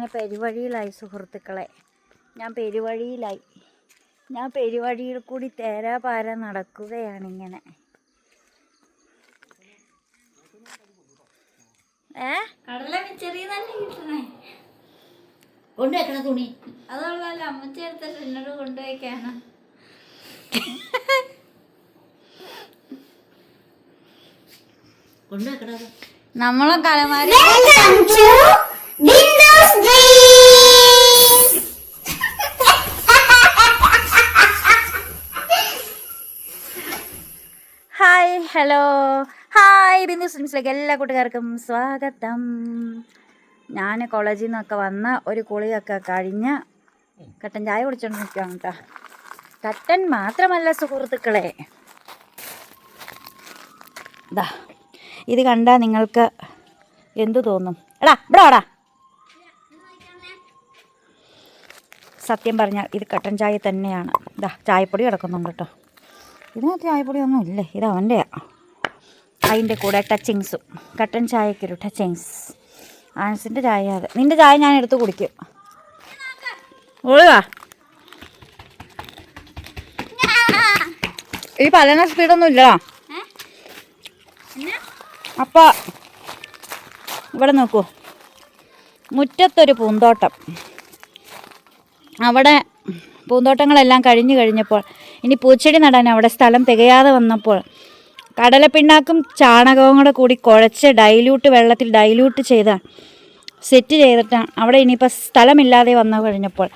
ഞാനങ്ങനെ പെരുവഴിയിലായി സുഹൃത്തുക്കളെ. ഞാൻ പെരുവഴിയിൽ കൂടി തേരാപാര നടക്കുകയാണിങ്ങനെ. കടല ചെറിയ തന്നെ കിട്ടണേ കൊണ്ടുവെക്കണ തുണി അതുള്ളല്ലോ അമ്മച്ചി എടുത്തിട്ട് എന്നോട് കൊണ്ടുപോയിക്കാണ്. കൊണ്ടുവെക്കണത് നമ്മളും കലമാരി. ഹായ് ഹലോ ഹായ് ബിന്ദു സ്ട്രീംസിലേക്ക് എല്ലാ കൂട്ടുകാർക്കും സ്വാഗതം. ഞാൻ കോളേജിൽ നിന്നൊക്കെ വന്ന് ഒരു കുളിയൊക്കെ കഴിഞ്ഞ് കട്ടൻ ചായ കുടിച്ചോണ്ട് നിൽക്കുകയാണ് കേട്ടോ. കട്ടൻ മാത്രമല്ല സുഹൃത്തുക്കളെ, ഇതാ ഇത് കണ്ടാൽ നിങ്ങൾക്ക് എന്തു തോന്നും? എടാ ഇവിടെ വാടാ. സത്യം പറഞ്ഞാൽ ഇത് കട്ടൻ ചായ തന്നെയാണ്. ഇതാ ചായപ്പൊടി കിടക്കുന്നുണ്ട് കേട്ടോ. ഇതിനകത്ത് ചായപ്പൊടി ഒന്നും ഇല്ലേ, ഇത് അവൻ്റെയാണ്. അതിൻ്റെ കൂടെ ടച്ചിങ്സും, കട്ടൻ ചായക്കൊരു ടച്ചിങ്സ്. ആൻസിൻ്റെ ചായ അത്. നിൻ്റെ ചായ ഞാൻ എടുത്ത് കുടിക്കും. ഒഴുകാ ഈ പലന സ്പീഡൊന്നും ഇല്ലടാ. അപ്പോൾ ഇവിടെ നോക്കൂ, മുറ്റത്തൊരു പൂന്തോട്ടം. അവിടെ പൂന്തോട്ടങ്ങളെല്ലാം കഴിഞ്ഞപ്പോൾ ഇനി പൂച്ചെടി നടാൻ അവിടെ സ്ഥലം തികയാതെ വന്നപ്പോൾ കടലപ്പിണ്ണാക്കും ചാണകവും കൂടെ കൂടി കുഴച്ച് വെള്ളത്തിൽ ഡൈല്യൂട്ട് ചെയ്ത് സെറ്റ് ചെയ്തിട്ടാണ് അവിടെ ഇനിയിപ്പോൾ സ്ഥലമില്ലാതെ വന്നു കഴിഞ്ഞപ്പോൾ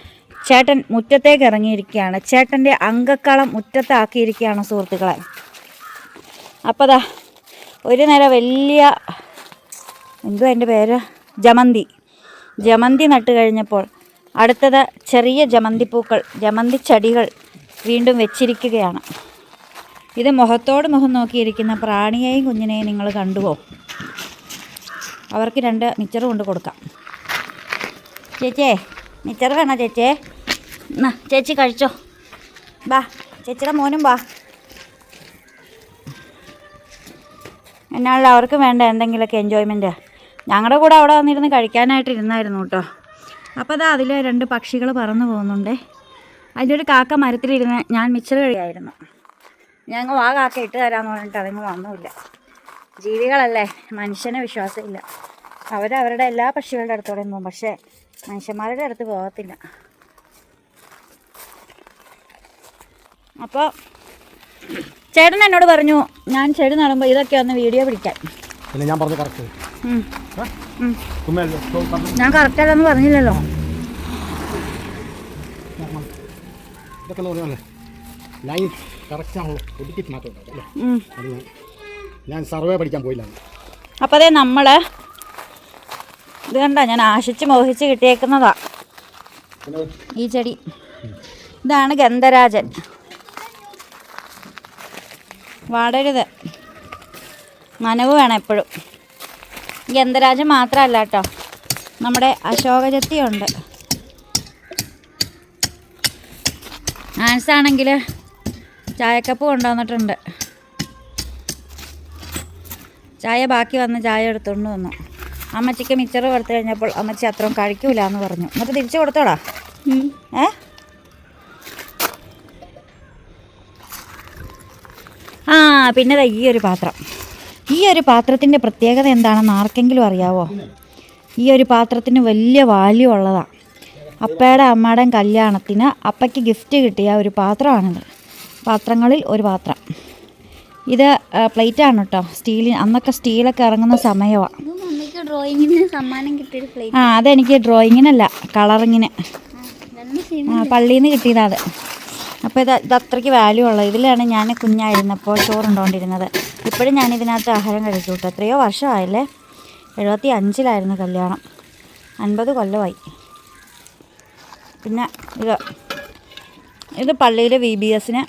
ചേട്ടൻ മുറ്റത്തേക്ക് ഇറങ്ങിയിരിക്കുകയാണ്. ചേട്ടൻ്റെ അങ്കക്കളം മുറ്റത്താക്കിയിരിക്കുകയാണ് സുഹൃത്തുക്കളെ. അപ്പോൾ ദാ ഒരു നേരം വലിയ എന്തുവാ എൻ്റെ പേര്, ജമന്തി നട്ട് കഴിഞ്ഞപ്പോൾ അടുത്തത് ചെറിയ ജമന്തി ചെടികൾ വീണ്ടും വെച്ചിരിക്കുകയാണ്. ഇത് മുഖത്തോട് മുഖം നോക്കിയിരിക്കുന്ന പ്രാണിയെയും കുഞ്ഞിനെയും നിങ്ങൾ കണ്ടുപോ. അവർക്ക് 2 മിച്ചർ കൊണ്ട് കൊടുക്കാം. ചേച്ചിയെ മിച്ചർ വേണോ ചേച്ചിയെ? എന്നാ ചേച്ചി കഴിച്ചോ. ബാ ചേച്ചിയുടെ മോനും ബാ. എന്നാണല്ലോ അവർക്ക് വേണ്ട എന്തെങ്കിലുമൊക്കെ എൻജോയ്മെൻറ്റ്. ഞങ്ങളുടെ കൂടെ അവിടെ വന്നിരുന്ന് കഴിക്കാനായിട്ട് ഇരുന്നായിരുന്നു കേട്ടോ. അപ്പോൾ അതാ അതിൽ 2 പക്ഷികൾ പറന്നു പോകുന്നുണ്ടേ. അതിൻ്റെ ഒരു കാക്ക മരത്തിലിരുന്ന് ഞാൻ മിച്ചർ കഴിയായിരുന്നു. ഞങ്ങൾ ആ കാക്ക ഇട്ട് തരാമെന്ന് പറഞ്ഞിട്ട് അതിങ്ങ് വന്നുമില്ല. ജീവികളല്ലേ, മനുഷ്യനെ വിശ്വാസമില്ല. അവരവരുടെ എല്ലാ പക്ഷികളുടെ അടുത്തോടെയും പോകും, പക്ഷേ മനുഷ്യന്മാരുടെ അടുത്ത് പോകത്തില്ല. അപ്പോൾ ചേട്ടൻ എന്നോട് പറഞ്ഞു ഞാൻ ചെടി നടുമ്പോൾ ഇതൊക്കെ ഒന്ന് വീഡിയോ പിടിക്കാൻ. ഞാൻ കറക്റ്റല്ലെന്ന് പറഞ്ഞില്ലല്ലോ. ഞാൻ സർവേ പഠിക്കാൻ പോയില്ല. അപ്പോൾ അതേ നമ്മൾ ഇത് കണ്ട ഞാൻ ആശിച്ച് മോഹിച്ച് കിട്ടിയേക്കുന്നതാ ഈ ചെടി. ഇതാണ് ഗന്ധരാജൻ. വാടരുത്, നനവ് വേണം എപ്പോഴും. ഗന്ധരാജൻ മാത്രമല്ല കേട്ടോ, നമ്മുടെ അശോകജത്തിയുണ്ട്. ആൻസാണെങ്കിൽ ചായക്കപ്പ് കൊണ്ടുവന്നിട്ടുണ്ട്. ചായ ബാക്കി വന്ന് ചായ എടുത്തുകൊണ്ട് വന്നു. അമ്മച്ചിക്ക് മിച്ചർ കൊടുത്തു കഴിഞ്ഞപ്പോൾ അമ്മച്ചി അത്രയും കഴിക്കൂല എന്ന് പറഞ്ഞു. എന്നിട്ട് തിരിച്ചു കൊടുത്തോടാ. പിന്നെ ഈ ഒരു പാത്രത്തിൻ്റെ പ്രത്യേകത എന്താണെന്ന് ആർക്കെങ്കിലും അറിയാവോ? ഈ ഒരു പാത്രത്തിന് വലിയ വാല്യൂ ഉള്ളതാണ്. അപ്പയുടെ അമ്മയുടെയും കല്യാണത്തിന് അപ്പയ്ക്ക് ഗിഫ്റ്റ് കിട്ടിയ ഒരു പാത്രമാണിത്. പാത്രങ്ങളിൽ ഒരു പാത്രം. ഇത് പ്ലേറ്റാണ് കേട്ടോ, അന്നൊക്കെ സ്റ്റീലൊക്കെ ഇറങ്ങുന്ന സമയമാണ്. അതെനിക്ക് ഡ്രോയിങ്ങിനല്ല, കളറിങ്ങിന് പള്ളിയിൽ നിന്ന് കിട്ടിയതാണ്. അപ്പോൾ ഇത് അത്രയ്ക്ക് വാല്യൂ ഉള്ളത്. ഇതിലാണ് ഞാൻ കുഞ്ഞായിരുന്നപ്പോൾ ചോറുണ്ടോണ്ടിരുന്നത്. ഇപ്പോഴും ഞാനിതിനകത്ത് ആഹാരം കഴിച്ചു കേട്ടോ. എത്രയോ വർഷമായല്ലേ, 75-ലായിരുന്നു കല്യാണം, 50 കൊല്ലമായി. പിന്നെ ഇത് പള്ളിയിൽ VBSന്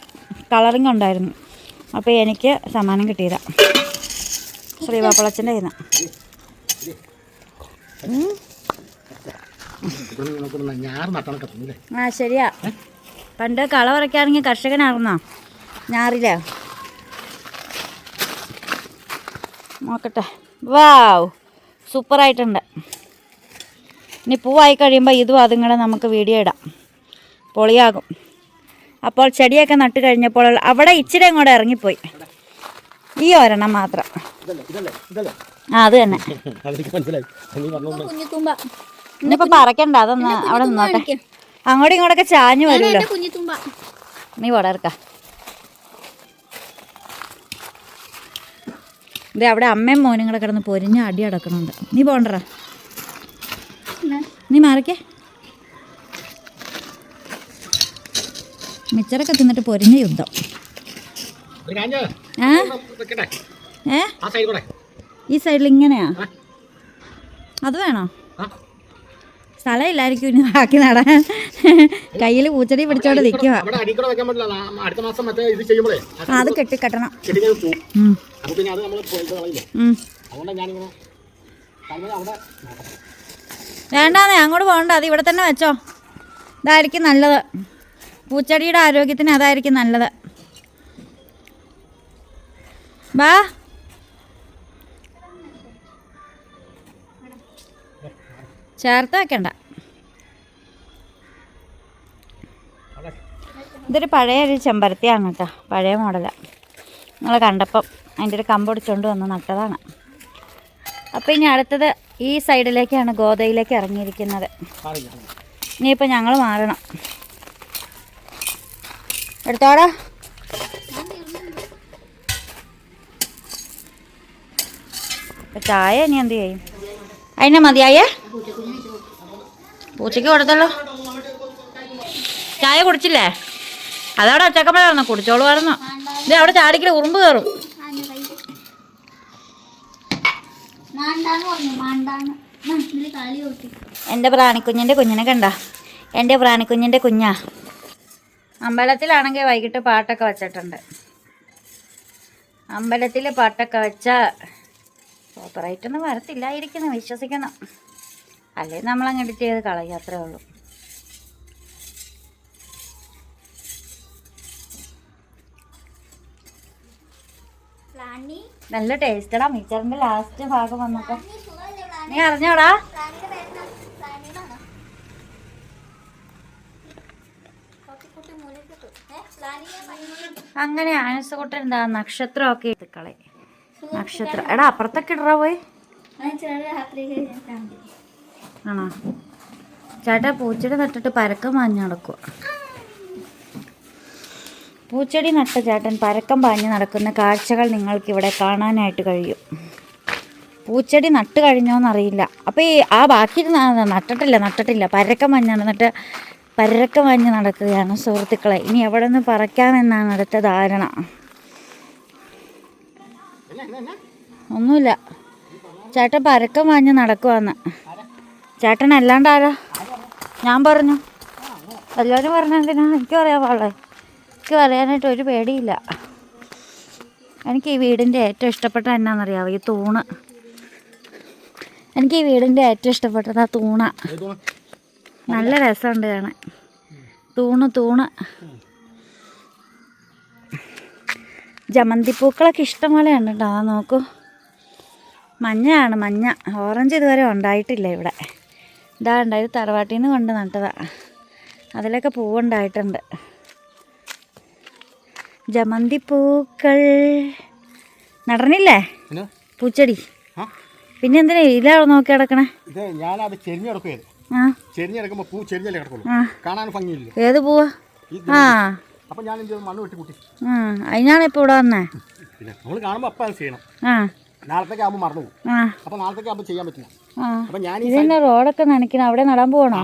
കളറിങ് ഉണ്ടായിരുന്നു. അപ്പോൾ എനിക്ക് സമ്മാനം കിട്ടിയതാണ് ശ്രീവാപ്പളച്ചൻ്റെ കയ്യിൽ നിന്ന്. ശരിയാ, പണ്ട് കള പറിക്കാണെങ്കിൽ കർഷകനായിരുന്നോ ഞാറില്ല. നോക്കട്ടെ, വാവ് സൂപ്പറായിട്ടുണ്ട്. ഇനി പൂവായി കഴിയുമ്പോൾ ഇതും അതും കൂടെ നമുക്ക് വീഡിയോ ഇടാം. പൊളിയാകും. അപ്പോൾ ചെടിയൊക്കെ നട്ട് കഴിഞ്ഞപ്പോൾ അവിടെ ഇച്ചിരി അങ്ങോട്ട് ഇറങ്ങിപ്പോയി. ഈ ഒരെണ്ണം മാത്രം. ആ അത് തന്നെ. കുഞ്ഞിത്തുമ്പ ഇനിയിപ്പോൾ പറക്കണ്ട, അതൊന്ന് അവിടെ നിന്നോട്ടെ. അങ്ങോട്ടും ഇങ്ങോട്ടൊക്കെ ചാഞ്ഞു വരുമല്ലോ. കുഞ്ഞിത്തുമ്പ നീ പോടർക്ക. ഇത് അവിടെ അമ്മയും മോനും കൂടെ കിടന്ന് പൊരിഞ്ഞ് അടി അടക്കണുണ്ട്. നീ പോണ്ടറ, നീ മാറിക്കേ. മിച്ചറൊക്കെ തിന്നിട്ട് പൊരിഞ്ഞ യുദ്ധം. ഈ സൈഡിൽ ഇങ്ങനെയാ? അത് വേണോ? സ്ഥലം ഇല്ലായിരിക്കും ഇനി ബാക്കി നടാൻ. കയ്യിൽ പൂച്ചെടി പിടിച്ചോണ്ട് നിൽക്കുക. അത് കെട്ടിക്കെട്ടണം. വേണ്ടാന്നേ, അങ്ങോട്ട് പോകണ്ട. അത് ഇവിടെ തന്നെ വെച്ചോ. ഇതായിരിക്കും നല്ലത്. പൂച്ചെടിയുടെ ആരോഗ്യത്തിന് അതായിരിക്കും നല്ലത്. ബാ. ചേർത്ത് വെക്കണ്ട. ഇതൊരു പഴയ ഒരു ചെമ്പരത്തിയാണ് കേട്ടോ, പഴയ മോഡലാണ്. നിങ്ങൾ കണ്ടപ്പം അതിൻ്റെ ഒരു കമ്പൊടിച്ചുകൊണ്ട് വന്ന് നട്ടതാണ്. അപ്പോൾ ഇനി അടുത്തത് ഈ സൈഡിലേക്കാണ്, ഗോതയിലേക്ക് ഇറങ്ങിയിരിക്കുന്നത്. ഇനിയിപ്പോൾ ഞങ്ങൾ മാറണം. എടുത്തോടാ. ചായ ഇനി എന്ത് ചെയ്യും? അതിനെ മതിയായേ? പൂച്ചയ്ക്ക് കൊടുത്തല്ലോ. ചായ കുടിച്ചില്ലേ? അതവിടെ ഒച്ചക്കമ്പഴായിരുന്നു, കുടിച്ചോളുമായിരുന്നു. ഇത് അവിടെ ചാടിക്കൽ ഉറുമ്പ് കയറും. എൻ്റെ പ്രാണിക്കുഞ്ഞിൻ്റെ കുഞ്ഞിനെ കണ്ട? എൻ്റെ പ്രാണിക്കുഞ്ഞിൻ്റെ കുഞ്ഞാ. അമ്പലത്തിലാണെങ്കിൽ വൈകിട്ട് പാട്ടൊക്കെ വച്ചിട്ടുണ്ട്. അമ്പലത്തിൽ പാട്ടൊക്കെ വെച്ച കോപ്പറേറ്റൊന്നും വരത്തില്ലായിരിക്കുന്നു, വിശ്വസിക്കുന്നു. അല്ലെങ്കിൽ നമ്മളങ്ങ് എഡിറ്റ് ചെയ്ത് കളയും, അത്രേ ഉള്ളൂ. നല്ല ടേസ്റ്റടാ മിച്ചറിൻ്റെ ലാസ്റ്റ് ഭാഗം വന്നപ്പോൾ. നീ അറിഞ്ഞോടാ? അങ്ങനെ ആനസകൂട്ടൻ എന്താ നക്ഷത്രമൊക്കെ എടുക്കളെ. നക്ഷത്രം എടാ അപ്പുറത്തൊക്കെ ഇടറാ പോയി. ആണോ? ചേട്ടാ പൂച്ചെടി നട്ടിട്ട് പരക്കം പാഞ്ഞ് നടക്കുക. പൂച്ചെടി നട്ട ചേട്ടൻ പരക്കം പാഞ്ഞ് നടക്കുന്ന കാഴ്ചകൾ നിങ്ങൾക്കിവിടെ കാണാനായിട്ട് കഴിയും. പൂച്ചെടി നട്ട് കഴിഞ്ഞോന്നറിയില്ല. അപ്പോൾ ഈ ആ ബാക്കി നട്ടിട്ടില്ല പരക്കം പാഞ്ഞ് നടന്നിട്ട് പരക്കം പാഞ്ഞ് നടക്കുകയാണ് സുഹൃത്തുക്കളെ. ഇനി എവിടെ നിന്ന് പറിക്കാമെന്നാണ് അടുത്ത ധാരണ. ഒന്നുമില്ല, ചേട്ടൻ പരക്കം പാഞ്ഞ് നടക്കുവാന്ന്. ചേട്ടൻ അല്ലാണ്ട് ആരാ? ഞാൻ പറഞ്ഞു. എല്ലാവരും പറഞ്ഞെന്തിനാ? എനിക്കും അറിയാൻ പാടില്ലേ. എനിക്ക് പറയാനായിട്ട് ഒരു പേടിയില്ല. എനിക്ക് ഈ വീടിൻ്റെ ഏറ്റവും ഇഷ്ടപ്പെട്ട എന്നാണെന്നറിയാമോ? ഈ തൂണ്. എനിക്ക് ഈ വീടിൻ്റെ ഏറ്റവും ഇഷ്ടപ്പെട്ടത് ആ തൂണ. നല്ല രസമുണ്ട് കാണാൻ. തൂണ് ജമന്തിപ്പൂക്കളൊക്കെ ഇഷ്ടം പോലെ ഉണ്ട് കേട്ടോ. അതാ നോക്കൂ, മഞ്ഞയാണ്, മഞ്ഞ. ഓറഞ്ച് ഇതുവരെ ഉണ്ടായിട്ടില്ല ഇവിടെ. ഇതാ ഉണ്ടായത് തറവാട്ടിൽ നിന്ന് കൊണ്ട് നട്ടതാ. അതിലൊക്കെ പൂവുണ്ടായിട്ടുണ്ട്. ജമന്തിപ്പൂക്കൾ നടണില്ലേ പൂച്ചെടി? പിന്നെ എന്തിനാ ഇല നോക്കി കിടക്കണേ? ഏത് പൂവാ? ആ അതിനാണ് ഇപ്പൊ ഇവിടെ വന്നേ. ഇതിന്റെ റോഡൊക്കെ നനയ്ക്കണം. അവിടെ നടാൻ പോകണോ?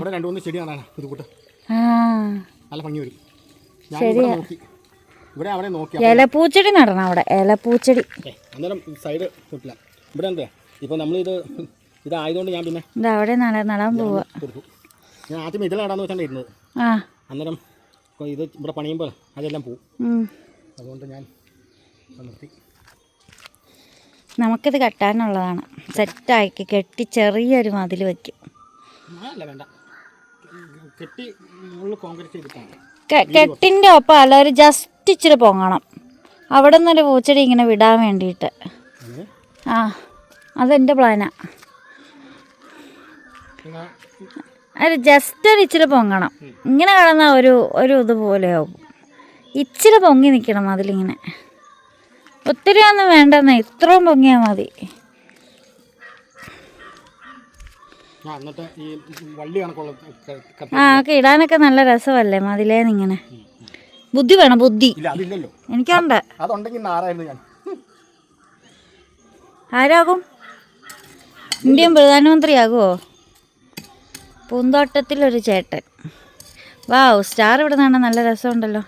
ശരിയാ, ഇലപ്പൂച്ചെടി നടണം അവിടെ. ഇലപ്പൂച്ചെടി ഇപ്പൊ നമ്മളിത് ഇതായതുകൊണ്ട് ഞാൻ പിന്നെ അവിടെ നടാൻ പോവാ. ഞാൻ ആദ്യം ഇതിലാടാന്ന് വെച്ചാണ് ഇരുന്നത്. അന്നേരം ഇത് ഇവിടെ പണിയുമ്പോൾ അതെല്ലാം പോവും. അതുകൊണ്ട് ഞാൻ നിർത്തി. നമുക്കിത് കെട്ടാനുള്ളതാണ്. സെറ്റാക്കി കെട്ടി ചെറിയൊരു മതിൽ വയ്ക്കും. കെട്ടിൻ്റെ ഒപ്പം അല്ല, ഒരു ജസ്റ്റ് ഇച്ചിരി പൊങ്ങണം. അവിടെ നിന്നൊരു പൂച്ചെടി ഇങ്ങനെ വിടാൻ വേണ്ടിയിട്ട്. അതെൻ്റെ പ്ലാനാ. ഒരു ജസ്റ്റ് ഒരു ഇച്ചിരി പൊങ്ങണം. ഇങ്ങനെ കിടന്നാൽ ഒരു ഇതുപോലെയാവും. ഇച്ചിരി പൊങ്ങി നിൽക്കണം അതിലിങ്ങനെ. ഒത്തിരി ഒന്നും വേണ്ടെന്നേ, ഇത്രയും പൊങ്ങിയാൽ മതി. ഒക്കെ ഇടാനൊക്കെ നല്ല രസമല്ലേ മതിലേന്നിങ്ങനെ. ബുദ്ധി വേണം, ബുദ്ധി. എനിക്കുണ്ട്. ആരാകും? ഇന്ത്യൻ പ്രധാനമന്ത്രിയാകുമോ? പൂന്തോട്ടത്തിലൊരു ചേട്ടൻ. വാവ്, സ്റ്റാർ ഇവിടെ നിന്നാണ്. നല്ല രസമുണ്ടല്ലോ.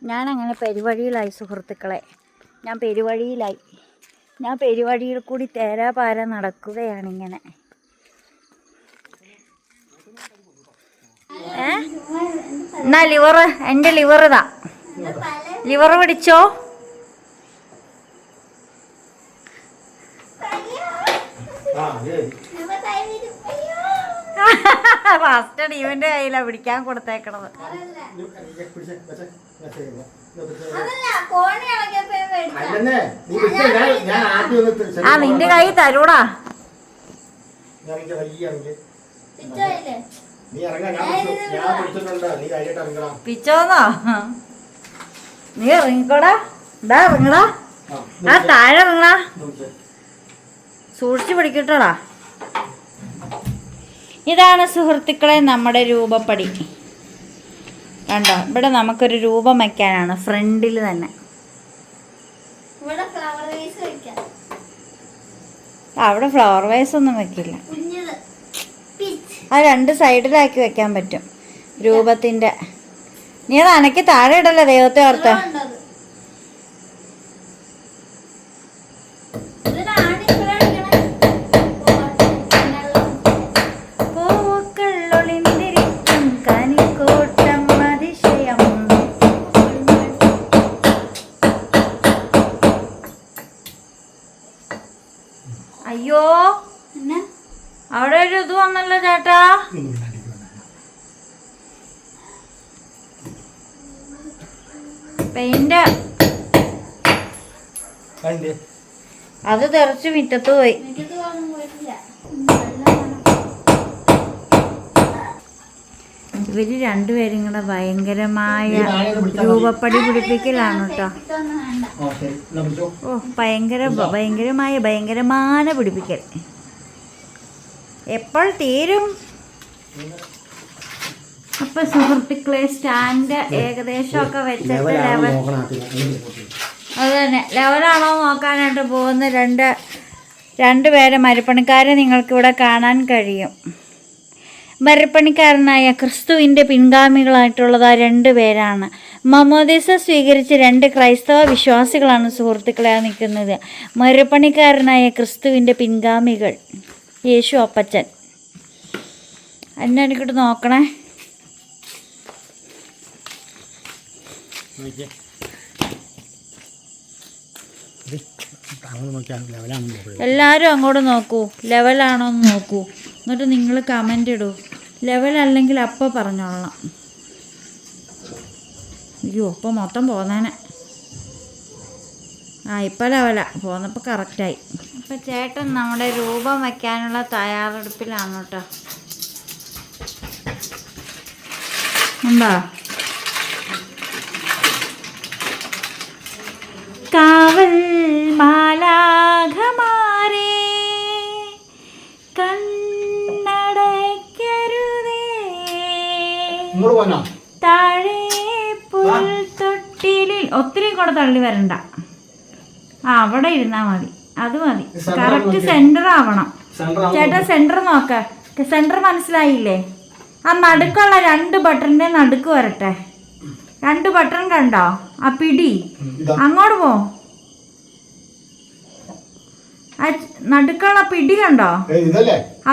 ഞാനങ്ങനെ പെരുവഴിയിലായി സുഹൃത്തുക്കളെ. ഞാൻ പെരുവഴിയിൽ കൂടി തേരാപാര നടക്കുകയാണിങ്ങനെ. എന്നാ ലിവറ്, എൻ്റെ ലിവർ ഇതാ. ലിവർ പിടിച്ചോ. ഫസ്റ്റ് ഇവന്റെ കയ്യിലാണ് പിടിക്കാൻ കൊടുത്തേക്കണത്. നിന്റെ കൈ തരൂടാ. പിച്ചോന്നോ? നീ ഇറങ്ങിക്കോടാ. ഇതാ ഇറങ്ങടാ. ആ താഴെ ഇറങ്ങടാ. സൂക്ഷിച്ചു പിടിക്കട്ടോടാ. ഇതാണ് സുഹൃത്തുക്കളെ നമ്മുടെ രൂപപ്പടി. കണ്ടോ, ഇവിടെ നമുക്കൊരു രൂപം വയ്ക്കാനാണ് ഫ്രണ്ടിൽ തന്നെ. അവിടെ ഫ്ലവർ വേസ് ഒന്നും വെക്കില്ല. അത് രണ്ട് സൈഡിലാക്കി വെക്കാൻ പറ്റും രൂപത്തിൻ്റെ. നീ അത് അനക്ക് താഴെ ഇടല്ലേ ദൈവത്തെ ഓർത്ത്. അയ്യോ, അവിടെ ഒരു ഇത് വന്നല്ലോ ചേട്ടാ. പെയിന്റ് അത് തെറിച്ച് മുറ്റത്ത് പോയി. ഇവര് രണ്ടുപേരും കൂടെ ഭയങ്കരമായ രൂപപ്പടി പിടിപ്പിക്കലാണ് കേട്ടോ. ഓ, ഭയങ്കരമായ പിടിപ്പിക്കൽ. എപ്പോൾ തീരും? അപ്പൊ സുഹൃത്തുക്കളെ, സ്റ്റാൻഡ് ഏകദേശമൊക്കെ വെച്ചിട്ട് അത് തന്നെ ലെവലാണോ നോക്കാനായിട്ട് പോകുന്ന രണ്ടുപേരെ മരപ്പണിക്കാരെ നിങ്ങൾക്കിവിടെ കാണാൻ കഴിയും. മരപ്പണിക്കാരനായ ക്രിസ്തുവിൻ്റെ പിൻഗാമികളായിട്ടുള്ളത് ആ 2 പേരാണ്. മാമോദീസ സ്വീകരിച്ച 2 ക്രൈസ്തവ വിശ്വാസികളാണ് സുഹൃത്തുക്കളെ നിൽക്കുന്നത്. മരപ്പണിക്കാരനായ ക്രിസ്തുവിൻ്റെ പിൻഗാമികൾ. യേശു അപ്പച്ചൻ. എന്നെ എനിക്കിട്ട് നോക്കണേ. എല്ലാവരും അങ്ങോട്ട് നോക്കൂ, ലെവലാണോന്ന് നോക്കൂ. എന്നിട്ട് നിങ്ങൾ കമൻ്റ് ഇടൂ. ലെവലല്ലെങ്കിൽ അപ്പം പറഞ്ഞോളാം. അയ്യോ, അപ്പോൾ മൊത്തം പോന്നേനെ. ഇപ്പം ലെവലാ. പോന്നപ്പോൾ കറക്റ്റായി. അപ്പം ചേട്ടൻ നമ്മുടെ രൂപം വയ്ക്കാനുള്ള തയ്യാറെടുപ്പിലാണ് കേട്ടോ. എന്താ കാവൽ മാലാഖമാരേ കണ്ണടയ്ക്കരുതേ, താഴെ പുൽത്തൊട്ടിലിൽ. ഒത്തിരി കൂടെ തള്ളി വരണ്ട. അവിടെ ഇരുന്നാ മതി. അത് മതി. കറക്റ്റ് സെന്റർ ആവണം ചേട്ടാ. സെന്റർ നോക്ക. സെന്റർ മനസ്സിലായില്ലേ? ആ നടുക്കുള്ള 2 ബട്ടണിന്റെ നടുക്ക് വരട്ടെ. 2 ബട്ടൺ കണ്ടോ? ആ പിടി അങ്ങോട്ട് പോ. നടുക്കുള്ള പിടി കണ്ടോ?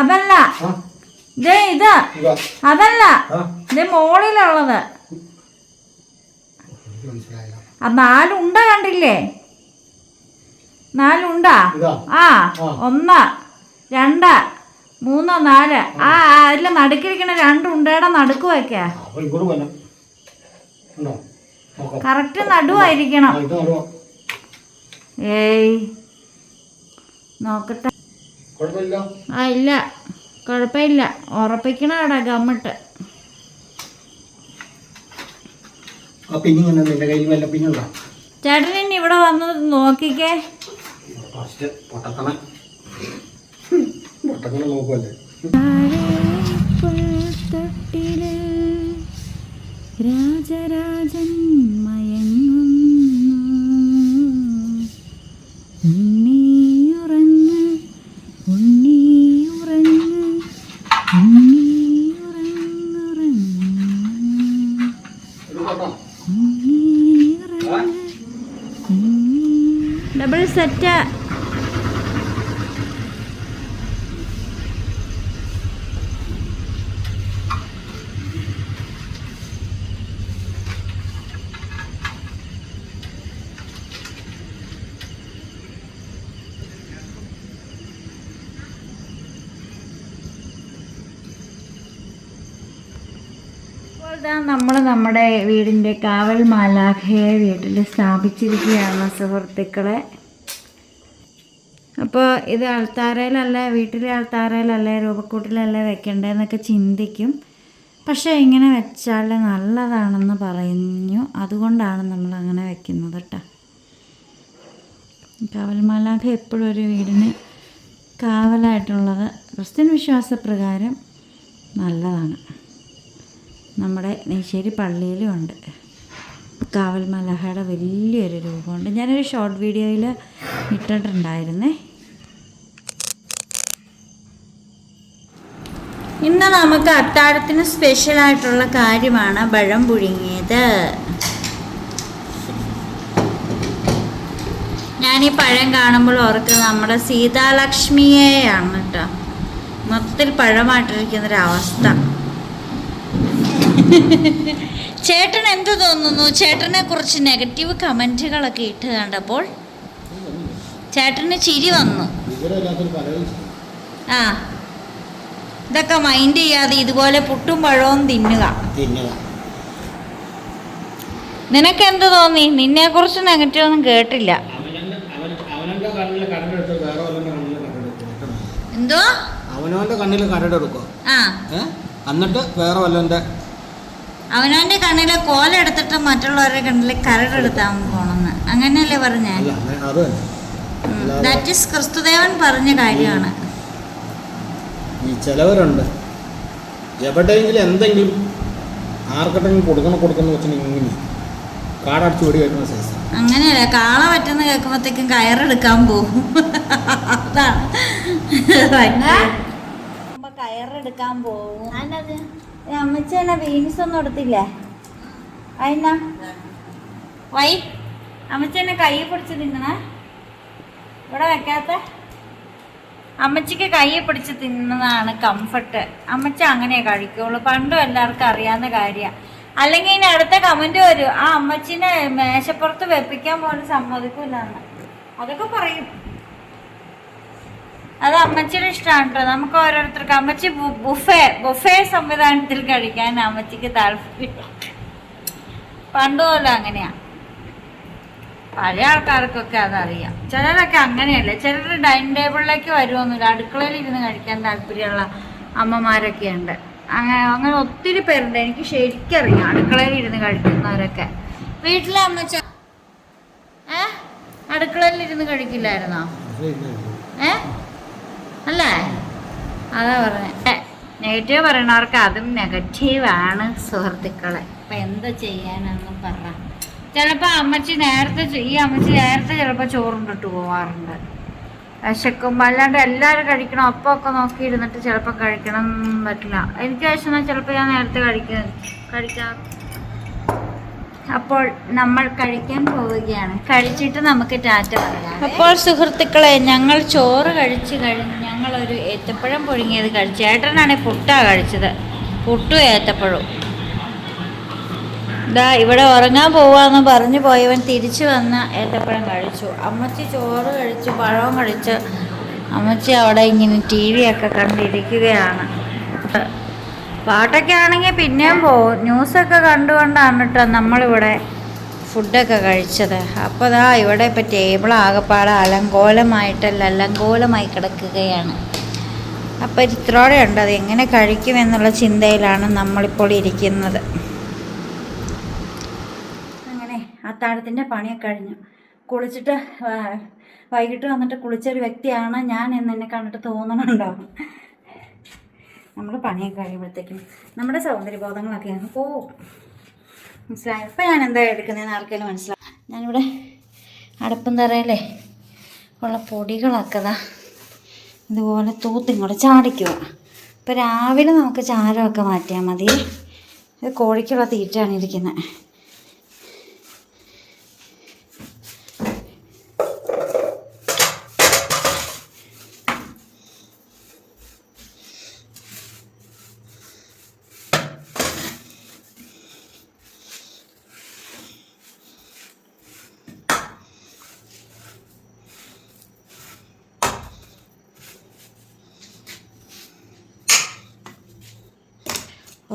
അതല്ല, ഇത് അതല്ല, ഇത് മോളിലുള്ളത്. ആ 4 ഉണ്ട കണ്ടില്ലേ? 4 ഉണ്ട. 1 2 3 4. അതിൽ നടുക്കിരിക്കണ 2 ഉണ്ടയുടെ നടുക്ക് വയ്ക്ക. ഉണ്ടോ നോക്കാം. കറക്റ്റ് നടുവായിരിക്കണം. ഇത് നടുവാ. ഏയ് നോക്കട്ടെ. കുഴപ്പമില്ല. ആ ഇല്ല കുഴപ്പമില്ല, ഉറപ്പിക്കണടാ ഗമ്മിട്ട്. ആ പിന്നിങ്ങനെ നിന്റെ കയ്യിൽ വല്ല പിന്നുണ്ടോ? ചേട്ടൻ ഇനി ഇവിടെ വന്ന് നോക്കിക്കേ. ഫസ്റ്റ് പൊട്ടക്കണ നോക്കുമല്ലേ. രാജരാജൻ മയങ്ങുന്നു, ഉണ്ണിയുറങ്ങ് ഉണ്ണിയുറങ്ങ് ഡബിൾ സെറ്റ്. നമ്മൾ നമ്മുടെ വീടിൻ്റെ കാവൽ മാലാഖയെ വീട്ടിൽ സ്ഥാപിച്ചിരിക്കുകയാണ് സുഹൃത്തുക്കളെ. അപ്പോൾ ഇത് ആൾത്താരയിലല്ലേ, വീട്ടിലെ ആൾത്താരയിലല്ലേ, രൂപക്കൂട്ടിലല്ലേ വെക്കേണ്ടതെന്നൊക്കെ ചിന്തിക്കും. പക്ഷേ ഇങ്ങനെ വെച്ചാൽ നല്ലതാണെന്ന് പറഞ്ഞു, അതുകൊണ്ടാണ് നമ്മൾ അങ്ങനെ വെക്കുന്നത് കേട്ടോ. കാവൽ മാലാഖ എപ്പോഴും ഒരു വീടിന് കാവലായിട്ടുള്ളത് ക്രിസ്ത്യൻ വിശ്വാസപ്രകാരം നല്ലതാണ്. നമ്മുടെ നെയ്ശ്ശേരി പള്ളിയിലും ഉണ്ട് കാവൽ മാലാഖയുടെ വലിയൊരു രൂപമുണ്ട്. ഞാനൊരു ഷോർട്ട് വീഡിയോയിൽ ഇട്ടിട്ടുണ്ടായിരുന്നേ. ഇന്ന് നമുക്ക് അത്താഴത്തിന് സ്പെഷ്യലായിട്ടുള്ള കാര്യമാണ് പഴം പുഴുങ്ങിയത്. ഞാനീ പഴം കാണുമ്പോൾ ഓർക്കുന്നത് നമ്മുടെ സീതാലക്ഷ്മിയെയാണ് കേട്ടോ. മൊത്തത്തിൽ പഴമായിട്ടിരിക്കുന്നൊരവസ്ഥ. ചേട്ടൻ എന്ത് തോന്നുന്നു? ചേട്ടനെ കുറിച്ച് നെഗറ്റീവ് കമൻറ്റുകളൊക്കെ ഇട്ട് കണ്ടപ്പോൾ ചേട്ടന് ചിരി വന്നു. ആ ഇതൊക്കെ മൈൻഡ് ചെയ്യാതെ ഇതുപോലെ പുട്ടും പഴവും തിന്നുക. നിനക്കെന്ത് തോന്നി? നിന്നെ കുറിച്ച് നെഗറ്റീവ് ഒന്നും കേട്ടില്ല. എന്തോ അവനവന്റെ കണ്ണിൽ കരടെടുക്കുക, എന്നിട്ട് വേറെ വല്ലവന്റെ അവനവന്റെ കണ്ണിലെ കോലെടുത്തിട്ട് മറ്റുള്ളവരുടെ കണ്ണിലെ കരടെടുത്താൻ പോണെന്ന് അങ്ങനെയല്ലേ പറഞ്ഞേ? ദാറ്റ് ഈസ് ക്രിസ്തുദേവൻ പറഞ്ഞ കാര്യമാണ്. ഈ ചിലവരുണ്ട് എവിടെയെങ്കിലും എന്തെങ്കിലും ആർക്കെങ്കിലും കൊടുക്കണം വെച്ചിട്ടുണ്ടെങ്കിൽ കാടടിച്ച് ഓടി കഴിക്കുന്ന സൈസ്. അങ്ങനെയല്ല, കാള പറ്റുന്ന കേൾക്കുമ്പോഴത്തേക്കും കയറെടുക്കാൻ പോകും. അതാണ് കയറെടുക്കാൻ പോകും. അമ്മച്ചേനെ ബീൻസ് ഒന്നും എടുത്തില്ലേ? അതിനാ വൈ അമ്മച്ചേനെ കൈ പിടിച്ച് തിന്നണേ? ഇവിടെ വെക്കാത്ത അമ്മച്ചിക്ക് കൈ പിടിച്ച് തിന്നതാണ് കംഫർട്ട്. അമ്മച്ച അങ്ങനെ കഴിക്കുള്ളൂ. പണ്ടും എല്ലാവർക്കും അറിയാവുന്ന കാര്യമാണ്. അല്ലെങ്കിൽ ഇനി അടുത്ത കമന്റ് വരും, ആ അമ്മച്ചിനെ മേശപ്പുറത്ത് വെപ്പിക്കാൻ പോലും സമ്മതിക്കൂലെന്ന്. അതൊക്കെ പറയും. അത് അമ്മച്ചിയുടെ ഇഷ്ടമാണ് കേട്ടോ. നമുക്ക് ഓരോരുത്തർക്ക് അമ്മച്ചി ബുഫേ സംവിധാനത്തിൽ കഴിക്കാൻ അമ്മച്ചിക്ക് താല്പര്യം. പണ്ടുപോലെ അങ്ങനെയാ. പഴയ ആൾക്കാർക്കൊക്കെ അതറിയാം. ചിലരൊക്കെ അങ്ങനെയല്ല. ചിലർ ഡൈനിങ് ടേബിളിലേക്ക് വരുമൊന്നുമില്ല, അടുക്കളയിൽ ഇരുന്ന് കഴിക്കാൻ താല്പര്യമുള്ള അമ്മമാരൊക്കെ ഉണ്ട്. അങ്ങനെ ഒത്തിരി പേരുണ്ട്. എനിക്ക് ശരിക്കറിയാം അടുക്കളയിൽ ഇരുന്ന് കഴിക്കുന്നവരൊക്കെ. വീട്ടിലെ അമ്മച്ച അടുക്കളയിൽ ഇരുന്ന് കഴിക്കില്ലായിരുന്നോ? അല്ലേ? അതാ പറഞ്ഞേ. നെഗറ്റീവ് പറയണവർക്ക് അതും നെഗറ്റീവാണ് സുഹൃത്തുക്കളെ. അപ്പം എന്താ ചെയ്യാനെന്ന് പറ. ചിലപ്പോൾ അമ്മച്ചി നേരത്തെ ചിലപ്പോൾ ചോറുണ്ടിട്ട് പോവാറുണ്ട് വിശക്കുമ്പോൾ. അല്ലാണ്ട് എല്ലാവരും കഴിക്കണം ഒപ്പമൊക്കെ നോക്കിയിരുന്നിട്ട് ചിലപ്പോൾ കഴിക്കണം പറ്റില്ല. എനിക്ക് വിശന്നാൽ ചിലപ്പോൾ ഞാൻ നേരത്തെ കഴിക്കാം. അപ്പോൾ നമ്മൾ കഴിക്കാൻ പോവുകയാണ്. കഴിച്ചിട്ട് നമുക്ക് ടാറ്റ പറയാം. അപ്പോൾ സുഹൃത്തുക്കളെ, ഞങ്ങൾ ചോറ് കഴിച്ച് കഴിഞ്ഞ് ഞങ്ങളൊരു ഏത്തപ്പഴം പുഴുങ്ങിയത് കഴിച്ചു. ഏട്ടനാണെങ്കിൽ പുട്ടാണ് കഴിച്ചത്, പുട്ടും ഏത്തപ്പഴവും. ഇതാ ഇവിടെ ഉറങ്ങാൻ പോവാന്ന് പറഞ്ഞു പോയവൻ തിരിച്ചു വന്ന് ഏത്തപ്പഴം കഴിച്ചു. അമ്മച്ചി ചോറ് കഴിച്ചു, പഴവും കഴിച്ച് അമ്മച്ചി അവിടെ ഇങ്ങനെ TV ഒക്കെ കണ്ടിരിക്കുകയാണ്. പാട്ടൊക്കെ ആണെങ്കിൽ പിന്നെയും പോവും. ന്യൂസൊക്കെ കണ്ടുകൊണ്ടാണ് കേട്ടോ നമ്മളിവിടെ ഫുഡൊക്കെ കഴിച്ചത്. അപ്പോൾ അതാ ഇവിടെ ഇപ്പോൾ ടേബിൾ ആകെപ്പാടെ അലങ്കോലമായി കിടക്കുകയാണ്. അപ്പോൾ ഇത്രോടെ ഉണ്ട്. അത് എങ്ങനെ കഴിക്കുമെന്നുള്ള ചിന്തയിലാണ് നമ്മളിപ്പോൾ ഇരിക്കുന്നത്. അങ്ങനെ അത്താഴത്തിൻ്റെ പണിയൊക്കെ കഴിഞ്ഞു. കുളിച്ചിട്ട് വൈകിട്ട് വന്നിട്ട് കുളിച്ചൊരു വ്യക്തിയാണ് ഞാൻ എന്നെ കണ്ടിട്ട് തോന്നണുണ്ടാവും. നമ്മൾ പണിയൊക്കെ കഴിയുമ്പോഴത്തേക്കും നമ്മുടെ സൗന്ദര്യബോധങ്ങളൊക്കെ അങ്ങ് പോവും. മനസ്സിലായി? ഇപ്പം ഞാൻ എന്താ എടുക്കുന്നതെന്ന് ആർക്കെങ്കിലും മനസ്സിലാവും. ഞാനിവിടെ അടുപ്പം തറയിലേ ഉള്ള പൊടികളൊക്കെ ഇതുപോലെ തൂത്തിങ്ങോട്ട് ചാടിക്കുക. ഇപ്പോൾ രാവിലെ നമുക്ക് ചാരമൊക്കെ മാറ്റിയാൽ മതി. ഇത് കോഴിക്കുള്ള തീറ്റയാണ് ഇരിക്കുന്നത്.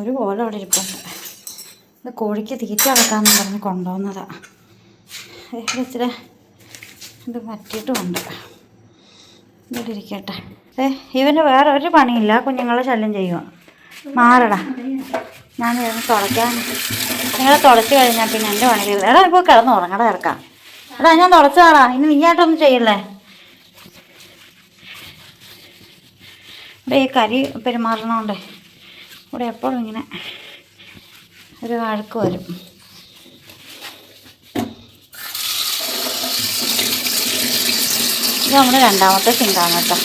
ഒരു കോലം അവിടെ ഇരിപ്പുണ്ട്. ഇത് കോഴിക്ക് തീറ്റ അടക്കാമെന്ന് പറഞ്ഞ് കൊണ്ടുവന്നതാണ്. ഇച്ചിരി ഇത് പറ്റിയിട്ടുമുണ്ട്. ഇവിടെ ഇരിക്കട്ടെ. ഇവന് വേറെ ഒരു പണിയില്ല, കുഞ്ഞുങ്ങളെ ശല്യം ചെയ്യുക. മാറടാ, ഞാൻ തുടയ്ക്കാൻ. നിങ്ങളെ തുടച്ച് കഴിഞ്ഞാൽ പിന്നെ എൻ്റെ പണി ചെയ്യില്ല. എടാ ഇപ്പോൾ കിടന്ന് ഉറങ്ങടാ ഇറക്കാം. എടാ ഞാൻ തുടച്ചതാടാ, ഇനി നീയായിട്ടൊന്നും ചെയ്യല്ലേ. ഇവിടെ ഈ കരി പെരുമാറണോണ്ടേ ഇവിടെ എപ്പോഴും ഇങ്ങനെ ഒരു വഴക്ക് വരും. ഇത് നമ്മുടെ രണ്ടാമത്തെ സിങ്കാണ് കേട്ടോ.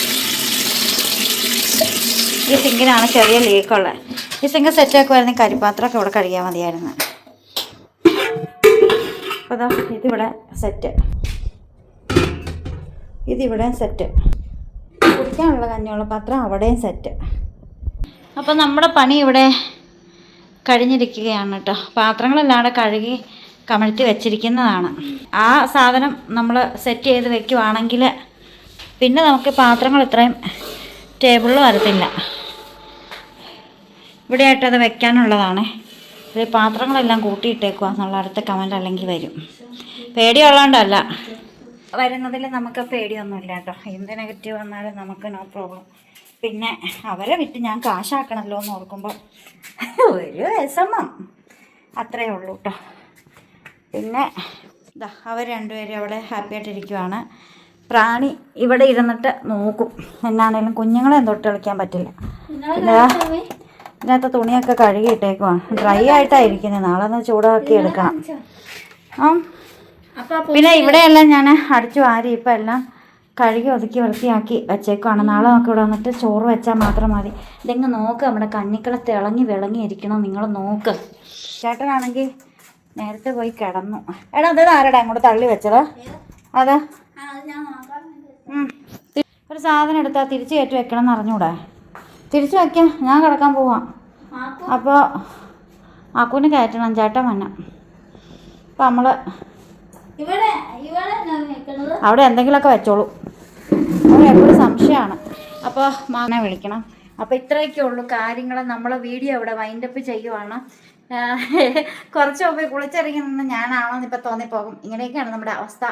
ഈ സിങ്കിനാണ് ചെറിയ ലീക്കുള്ളത്. ഈ സിങ്ക് സെറ്റാക്കി വരുന്ന കരിപ്പാത്രമൊക്കെ ഇവിടെ കഴുകിയാൽ മതിയായിരുന്നു. അപ്പോൾ അതാ ഇതിവിടെ സെറ്റ്, ഇതിവിടെ സെറ്റ്. കുടിക്കാനുള്ള കഞ്ഞിയുള്ള പാത്രം അവിടെയും സെറ്റ്. അപ്പോൾ നമ്മുടെ പണി ഇവിടെ കഴിഞ്ഞിരിക്കുകയാണ് കേട്ടോ. പാത്രങ്ങളെല്ലാം കഴുകി കമഴ്ത്തി വെച്ചിരിക്കുന്നതാണ്. ആ സാധനം നമ്മൾ സെറ്റ് ചെയ്ത് വെക്കുവാണെങ്കിൽ പിന്നെ നമുക്ക് പാത്രങ്ങൾ ഇത്രയും ടേബിളിൽ വരത്തില്ല. ഇവിടെ ആയിട്ടത് വെക്കാനുള്ളതാണ്. ഇത് പാത്രങ്ങളെല്ലാം കൂട്ടിയിട്ടേക്കുക എന്നുള്ള അടുത്ത കമൻ്റ് അല്ലെങ്കിൽ വരും. പേടിയുള്ളതുകൊണ്ടല്ല, വരുന്നതിൽ നമുക്ക് പേടിയൊന്നുമില്ല കേട്ടോ. എന്ത് നെഗറ്റീവ് വന്നാലും നമുക്ക് നോ പ്രോബ്ലം. പിന്നെ അവരെ വിറ്റ് ഞാൻ കാശാക്കണമല്ലോ എന്ന് ഓർക്കുമ്പോൾ ഒരു വിഷമം, അത്രയേ ഉള്ളൂ കേട്ടോ. പിന്നെ ഇതാ അവർ രണ്ടുപേരും അവിടെ ഹാപ്പി ആയിട്ടിരിക്കുവാണ്. പ്രാണി ഇവിടെ ഇരുന്നിട്ട് നോക്കും. എന്നാണേലും കുഞ്ഞുങ്ങളെ തൊട്ട് കളിക്കാൻ പറ്റില്ല. പിന്നെ ഇതിനകത്ത് തുണിയൊക്കെ കഴുകിയിട്ടേക്കുവാണ്. ഡ്രൈ ആയിട്ടായിരിക്കുന്നത്. നാളെ ഒന്ന് ചൂടാക്കി എടുക്കണം. പിന്നെ ഇവിടെയെല്ലാം ഞാൻ അടിച്ചു വാരി ഇപ്പം എല്ലാം കഴുകി ഒതുക്കി വൃത്തിയാക്കി വെച്ചേക്കുവാണ്. നാളെ നമുക്ക് ഇവിടെ വന്നിട്ട് ചോറ് വെച്ചാൽ മാത്രം മതി. ഇതെങ്ങ് നോക്ക്, നമ്മുടെ കഞ്ഞിക്കള വിളങ്ങി ഇരിക്കണം. നിങ്ങൾ നോക്ക്. ചേട്ടനാണെങ്കിൽ നേരത്തെ പോയി കിടന്നു. എടാ അത് ആരടാ അങ്ങോട്ട് തള്ളി വെച്ചത്? അതാ ഒരു സാധനം എടുത്താൽ തിരിച്ച് കയറ്റി വെക്കണം എന്ന് അറിഞ്ഞൂടെ? തിരിച്ച് വയ്ക്കാം, ഞാൻ കിടക്കാൻ പോവാം. അപ്പോൾ ആക്കൂന് കയറ്റണം, ചേട്ടൻ വന്ന. അപ്പം നമ്മൾ അവിടെ എന്തെങ്കിലുമൊക്കെ വെച്ചോളൂ. അവിടെ എപ്പോഴും സംശയമാണ്. അപ്പോൾ മാമനെ വിളിക്കണം. അപ്പോൾ ഇത്രയൊക്കെ ഉള്ളൂ കാര്യങ്ങൾ. നമ്മൾ വീഡിയോ ഇവിടെ വൈൻഡപ്പ് ചെയ്യുവാണ്. കുറച്ച് മുമ്പ് കുളിച്ചിറങ്ങി നിന്ന് ഞാനാണെന്ന് ഇപ്പം തോന്നിപ്പോകും. ഇങ്ങനെയൊക്കെയാണ് നമ്മുടെ അവസ്ഥ.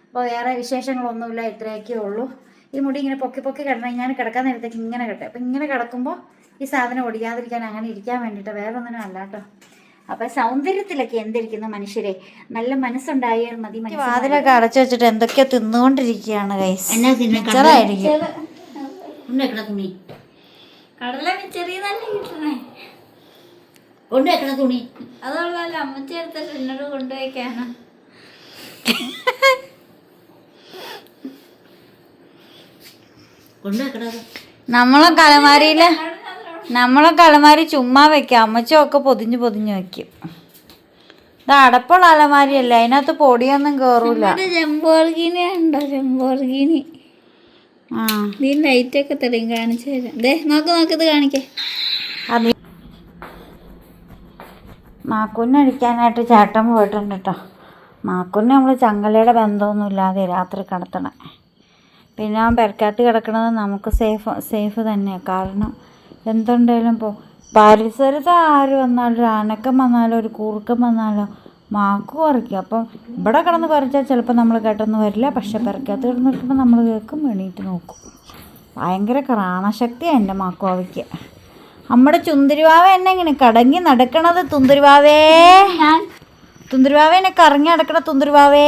അപ്പോൾ വേറെ വിശേഷങ്ങളൊന്നുമില്ല, ഇത്രയൊക്കെ ഉള്ളൂ. ഈ മുടി ഇങ്ങനെ പൊക്കി കിടന്നാൽ ഞാൻ കിടക്കാൻ നേരത്തേക്ക് ഇങ്ങനെ കിട്ടും. അപ്പം ഇങ്ങനെ കിടക്കുമ്പോൾ ഈ സാധനം ഒടിയാതിരിക്കാൻ അങ്ങനെ ഇരിക്കാൻ വേണ്ടിയിട്ട്, വേറെ ഒന്നിനും അല്ല കേട്ടോ. അപ്പം സൗന്ദര്യത്തിലൊക്കെ എന്തിരിക്കുന്നു മനുഷ്യരെ, നല്ല മനസ്സുണ്ടായാൽ മതി. വാതിലൊക്കെ അടച്ചു വെച്ചിട്ട് എന്തൊക്കെയോ തിന്നുകൊണ്ടിരിക്കുകയാണ് ഗൈസ്. തുണി അതുള്ളല്ലോ അമ്മച്ചി എടുത്തിട്ട് എന്നോട് കൊണ്ടുപോയിക്കാണ്. നമ്മളെ അലമാരി ചുമ്മാ വെക്കാം. അമ്മച്ചൊക്കെ പൊതിഞ്ഞ് വെക്കും. ഇത് അടപ്പുള്ള അലമാരിയല്ലേ, അതിനകത്ത് പൊടിയൊന്നും കേറൂല. ലംബോർഗിനി ഉണ്ടോ? ലംബോർഗിനി. നീ ലൈറ്റൊക്കെ തെളിയും, കാണിച്ചു തരാം. നോക്ക് ഇത് കാണിക്കേ. മാക്കുന്നെ അഴിക്കാനായിട്ട് ചേട്ടൻ പോയിട്ടുണ്ട് കേട്ടോ. മാക്കുന്നെ നമ്മൾ ചങ്ങലയുടെ ബന്ധമൊന്നും ഇല്ലാതെ രാത്രി കിടത്തണേ. പിന്നെ അവൻ പെരക്കകത്ത് കിടക്കണത് നമുക്ക് സേഫ് തന്നെയാണ്. കാരണം എന്തുണ്ടെങ്കിലും പരിസരത്ത് ആര് വന്നാലും ഒരു അനക്കം വന്നാലോ ഒരു കുറുക്കം വന്നാലോ മാക്ക് കുറയ്ക്കും. അപ്പം ഇവിടെ കിടന്ന് കുറച്ചാൽ ചിലപ്പോൾ നമ്മൾ കേട്ടൊന്നും വരില്ല. പക്ഷെ പെരക്കകത്ത് കിടന്ന് നിൽക്കുമ്പോൾ നമ്മൾ കേൾക്കും, എണീറ്റ് നോക്കും. ഭയങ്കര ക്രാണശക്തിയാണ് എൻ്റെ മാക്കോവയ്ക്ക്. നമ്മുടെ ചുന്തിരിവാവ എന്നെ ഇങ്ങനെ കടങ്ങി നടക്കണത്. തുന്തിരിവാവേ, തുന്തിരിവാവേനെ കറങ്ങി നടക്കണ തുന്തിരിവാവേ.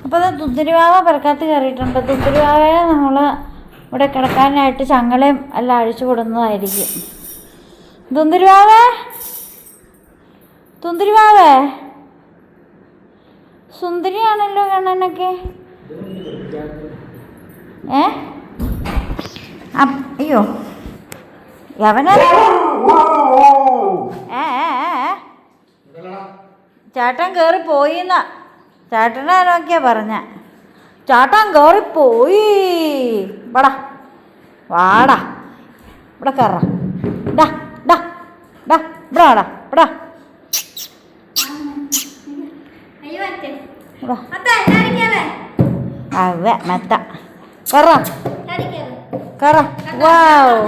അപ്പോൾ അത് തുന്തിരിവാവ പെരക്കകത്ത് കയറിയിട്ടുണ്ട്. തുന്തിരിവാവയെ നമ്മൾ ഇവിടെ കിടക്കാനായിട്ട് ചങ്ങളയും എല്ലാം അഴിച്ചു കൊടുക്കുന്നതായിരിക്കും. തുന്തിരിവാവേ, തുന്തിരിവാവേ, സുന്ദരിയാണല്ലോ കണ്ണനൊക്കെ. അയ്യോ യവന ചേട്ടൻ കയറി പോയിന്നാ. ചേട്ടനെ നോക്കിയാ പറഞ്ഞ ചേട്ടൻ കയറിപ്പോയി. വാടാ വാടാ ഇവിടെ കയറാ. ഡാ ഡാ ഡാ ഇവിടെ വാടാ ഇവിടെ. അതെ മെത്ത കറ കറ. വാവ്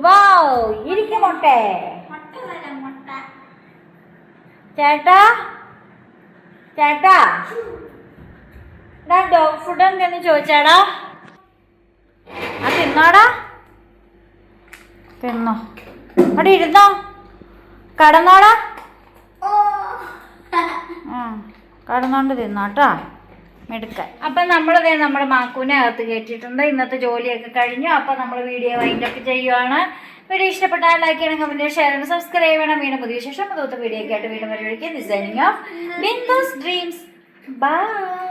വാവ് ഇരിക്കുമോട്ടെ. ചേട്ടാ ചേട്ടാ ഡോഗ് ഫുഡ് എന്തെന്ന് ചോദിച്ചാടാ. ആ തിന്നോടാ, തിന്നോ. അവിടെ ഇരുന്നോ, കടന്നോടാ. കടന്നോണ്ട് തിന്നോട്ടോ, മെടുക്കാൻ. അപ്പം നമ്മളിതേ നമ്മുടെ മാക്കൂനെ അകത്ത് കയറ്റിയിട്ടുണ്ട്. ഇന്നത്തെ ജോലിയൊക്കെ കഴിഞ്ഞു. അപ്പം നമ്മൾ വീഡിയോ വൈൻഡപ്പ് ചെയ്യുവാണ്. വീഡിയോ ഇഷ്ടപ്പെട്ടാൽ ലൈക്ക് ചെയ്യണം, കമൻറ്റ് ഷെയർ ചെയ്യണം, സബ്സ്ക്രൈബ് ചെയ്യണം. വീണ്ടും പുതിയ ശേഷം പുതുത്ത വീഡിയോ ഒക്കെ ആയിട്ട് വീണ്ടും വരെ വിളിക്കാം. Designing of Bindu's dreams. By.